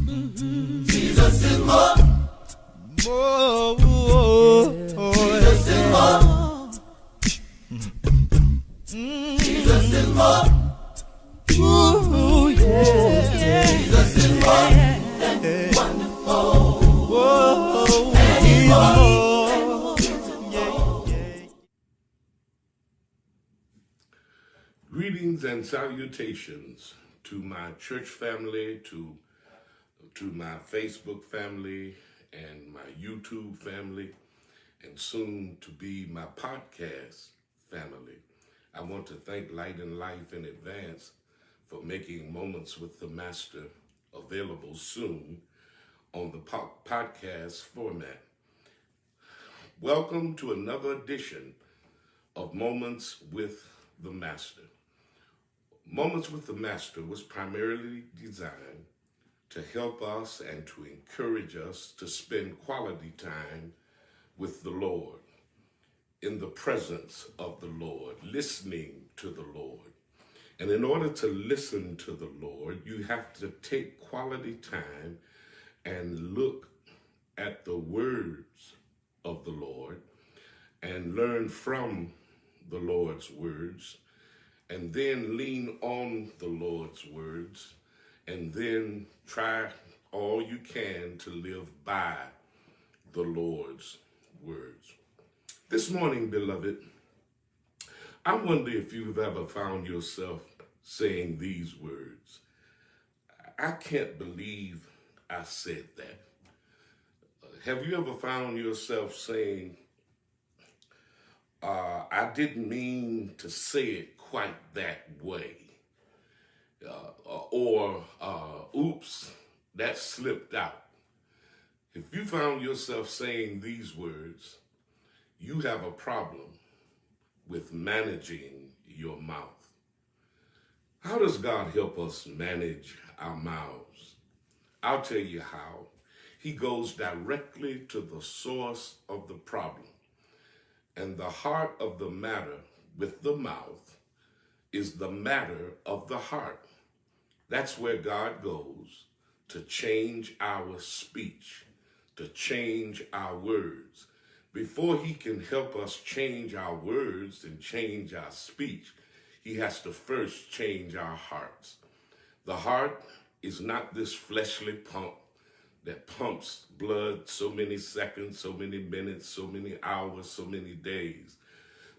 Jesus is more. Jesus is more. Jesus is more. Ooh, yeah. Jesus is more than wonderful. And he's more. Greetings and salutations to my church family, to my Facebook family, and my YouTube family, and soon to be my podcast family. I want to thank Light and Life in advance for making Moments with the Master available soon on the podcast format. Welcome to another edition of Moments with the Master. Moments with the Master was primarily designed to help us and to encourage us to spend quality time with the Lord, in the presence of the Lord, listening to the Lord. And in order to listen to the Lord, you have to take quality time and look at the words of the Lord and learn from the Lord's words, and then lean on the Lord's words, and then try all you can to live by the Lord's words. This morning, beloved, I wonder if you've ever found yourself saying these words. I can't believe I said that. Have you ever found yourself saying, I didn't mean to say it quite that way? Or oops, that slipped out. If you found yourself saying these words, you have a problem with managing your mouth. How does God help us manage our mouths? I'll tell you how. He goes directly to the source of the problem. And the heart of the matter with the mouth is the matter of the heart. That's where God goes to change our speech, to change our words. Before he can help us change our words and change our speech, he has to first change our hearts. The heart is not this fleshly pump that pumps blood so many seconds, so many minutes, so many hours, so many days.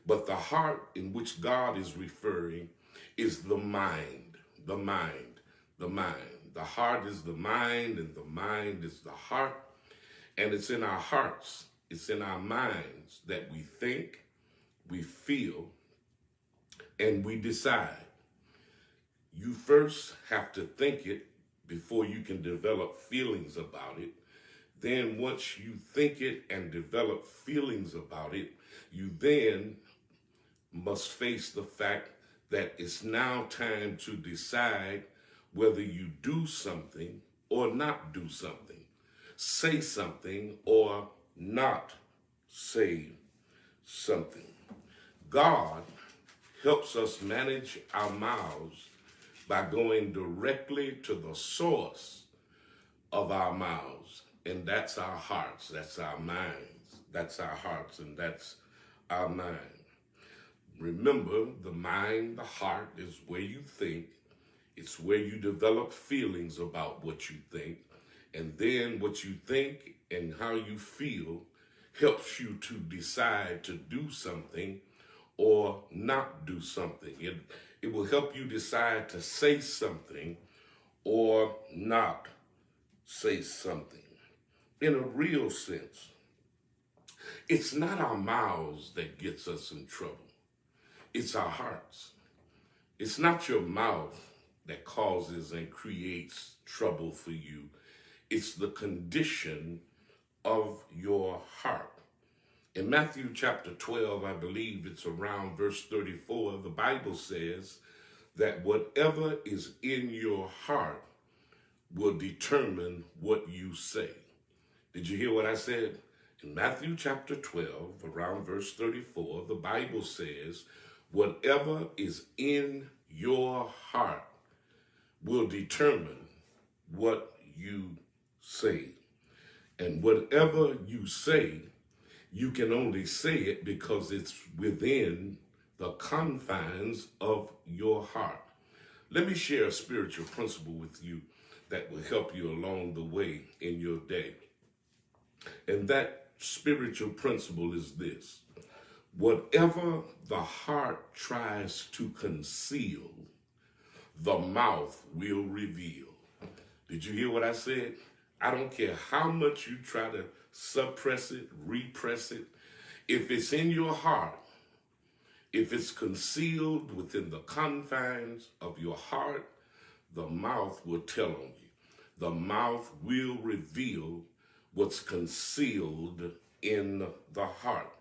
But the heart in which God is referring is the mind, the mind, the mind. The heart is the mind, and the mind is the heart. And it's in our hearts, it's in our minds that we think, we feel, and we decide. You first have to think it before you can develop feelings about it. Then once you think it and develop feelings about it, you then must face the fact that it's now time to decide whether you do something or not do something, say something or not say something. God helps us manage our mouths by going directly to the source of our mouths, and that's our hearts, that's our minds, that's our hearts, and that's our mind. Remember, the mind, the heart is where you think. It's where you develop feelings about what you think, and then what you think and how you feel helps you to decide to do something or not do something. It will help you decide to say something or not say something. In a real sense, it's not our mouths that gets us in trouble. It's our hearts. It's not your mouth that causes and creates trouble for you. It's the condition of your heart. In Matthew chapter 12, I believe it's around verse 34, the Bible says that whatever is in your heart will determine what you say. Did you hear what I said? In Matthew chapter 12, around verse 34, the Bible says, whatever is in your heart will determine what you say. And whatever you say, you can only say it because it's within the confines of your heart. Let me share a spiritual principle with you that will help you along the way in your day. And that spiritual principle is this: whatever the heart tries to conceal, the mouth will reveal. Did you hear what I said? I don't care how much you try to suppress it, repress it. If it's in your heart, if it's concealed within the confines of your heart, the mouth will tell on you. The mouth will reveal what's concealed in the heart.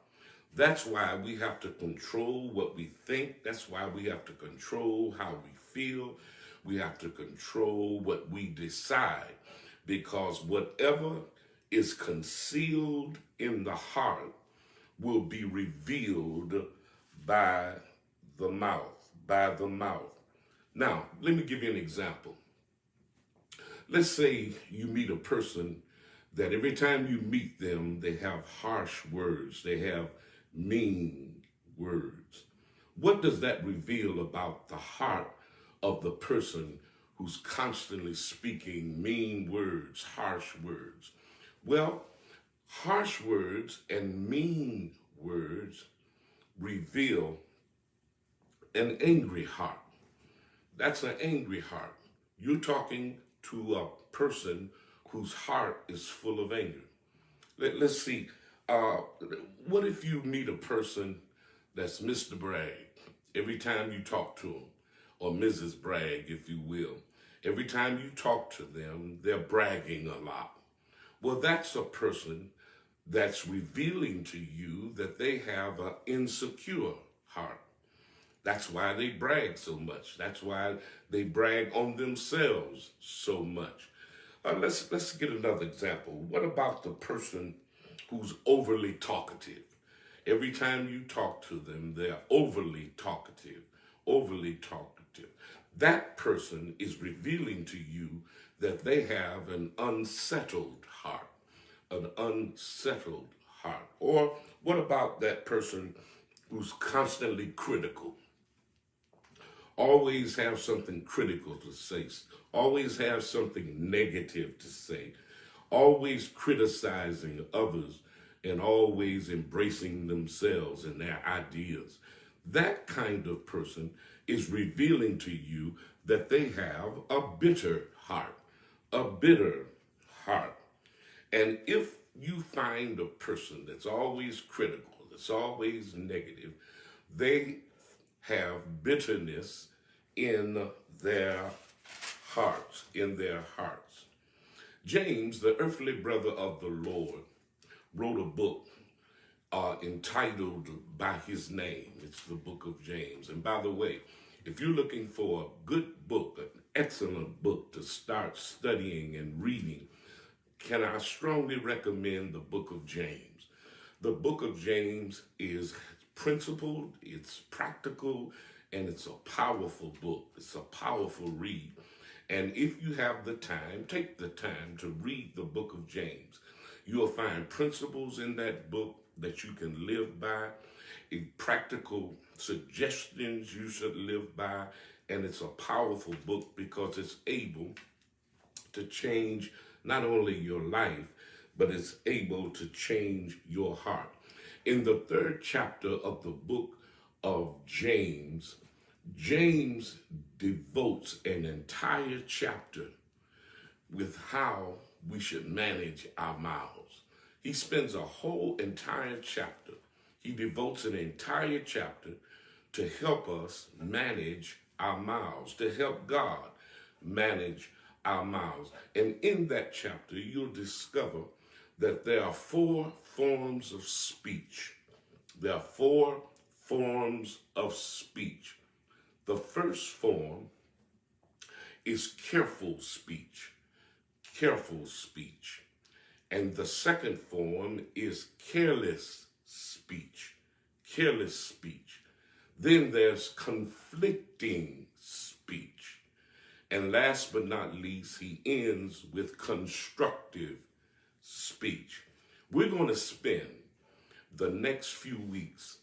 That's why we have to control what we think. That's why we have to control how we feel. We have to control what we decide, because whatever is concealed in the heart will be revealed by the mouth, Now, let me give you an example. Let's say you meet a person that every time you meet them, they have harsh words, they have mean words. What does that reveal about the heart of the person who's constantly speaking mean words, harsh words? Well, harsh words and mean words reveal an angry heart. That's an angry heart. You're talking to a person whose heart is full of anger. Let's see. What if you meet a person that's Mr. Bragg every time you talk to him, or Mrs. Bragg, if you will? Every time you talk to them, they're bragging a lot. Well, that's a person that's revealing to you that they have an insecure heart. That's why they brag so much. That's why they brag on themselves so much. Let's get another example. What about the person who's overly talkative? Every time you talk to them, they're overly talkative, overly talkative. That person is revealing to you that they have an unsettled heart, an unsettled heart. Or what about that person who's constantly critical? Always have something critical to say, always have something negative to say, always criticizing others, and always embracing themselves and their ideas. That kind of person is revealing to you that they have a bitter heart, a bitter heart. And if you find a person that's always critical, that's always negative, they have bitterness in their hearts, James, the earthly brother of the Lord, wrote a book entitled by his name. It's the book of James. And by the way, if you're looking for a good book, an excellent book to start studying and reading, can I strongly recommend the book of James. The book of James is principled, it's practical, and it's a powerful book. It's a powerful read. And if you have the time, take the time to read the book of James. You'll find principles in that book that you can live by, practical suggestions you should live by, and it's a powerful book because it's able to change not only your life, but it's able to change your heart. In the 3rd chapter of the book of James, James devotes an entire chapter with how we should manage our mouths. He spends a whole entire chapter. He devotes an entire chapter to help us manage our mouths, to help God manage our mouths. And in that chapter, you'll discover that there are 4 forms of speech. There are 4 forms of speech. The first form is careful speech, And the second form is careless speech. Then there's conflicting speech. And last but not least, he ends with constructive speech. We're going to spend the next few weeks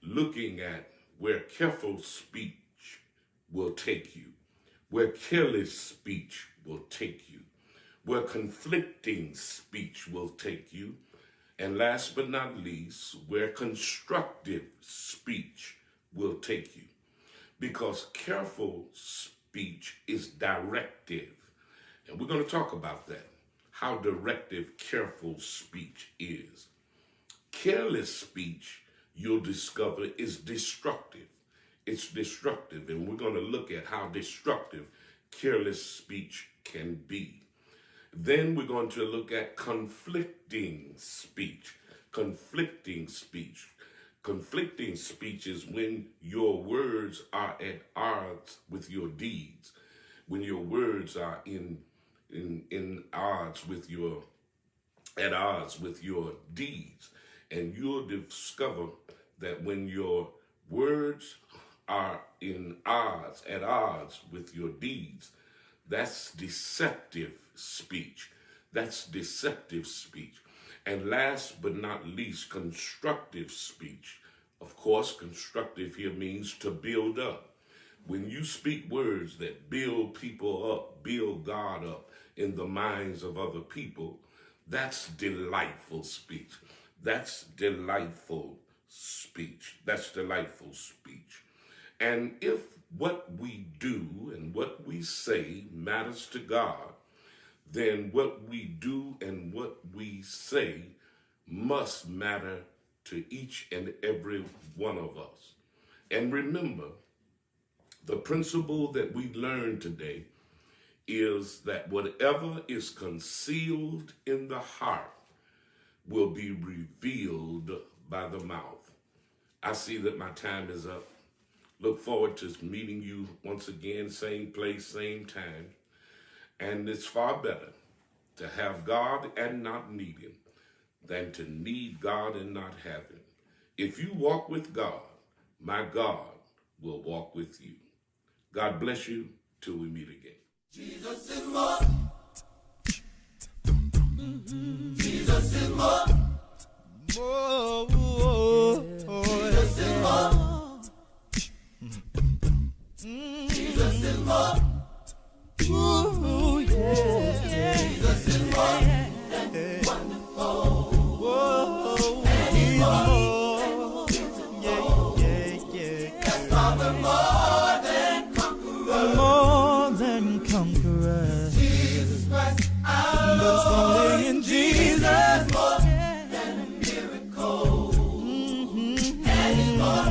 looking at where careful speech will take you, where careless speech will take you, where conflicting speech will take you, and last but not least, where constructive speech will take you. Because careful speech is directive. And we're going to talk about that, how directive careful speech is. Careless speech, you'll discover, is destructive. It's destructive, and we're going to look at how destructive careless speech can be. Then we're going to look at conflicting speech. Conflicting speech. Conflicting speech is when your words are at odds with your deeds. When your words are in odds with your, at odds with your deeds. And you'll discover that when your words are at odds with your deeds, that's deceptive speech. That's deceptive speech. And last but not least, constructive speech. Of course, constructive here means to build up. When you speak words that build people up, build God up in the minds of other people, that's delightful speech. That's delightful speech. That's delightful speech. And if what we do and what we say matters to God, then what we do and what we say must matter to each and every one of us. And remember, the principle that we learned today is that whatever is concealed in the heart will be revealed by the mouth. I see that my time is up. Look forward to meeting you once again, same place, same time. And it's far better to have God and not need him than to need God and not have him. If you walk with God, my God will walk with you. God bless you till we meet again. Jesus is more. Jesus is more. Jesus is more. Jesus is more. Ooh, yeah. Jesus is more than wonderful. Whoa, and he's more than yeah. That's why we're more than conquerors. More than conquerors. Jesus Christ, our Lord. Only in Jesus. More than a miracle. And he's more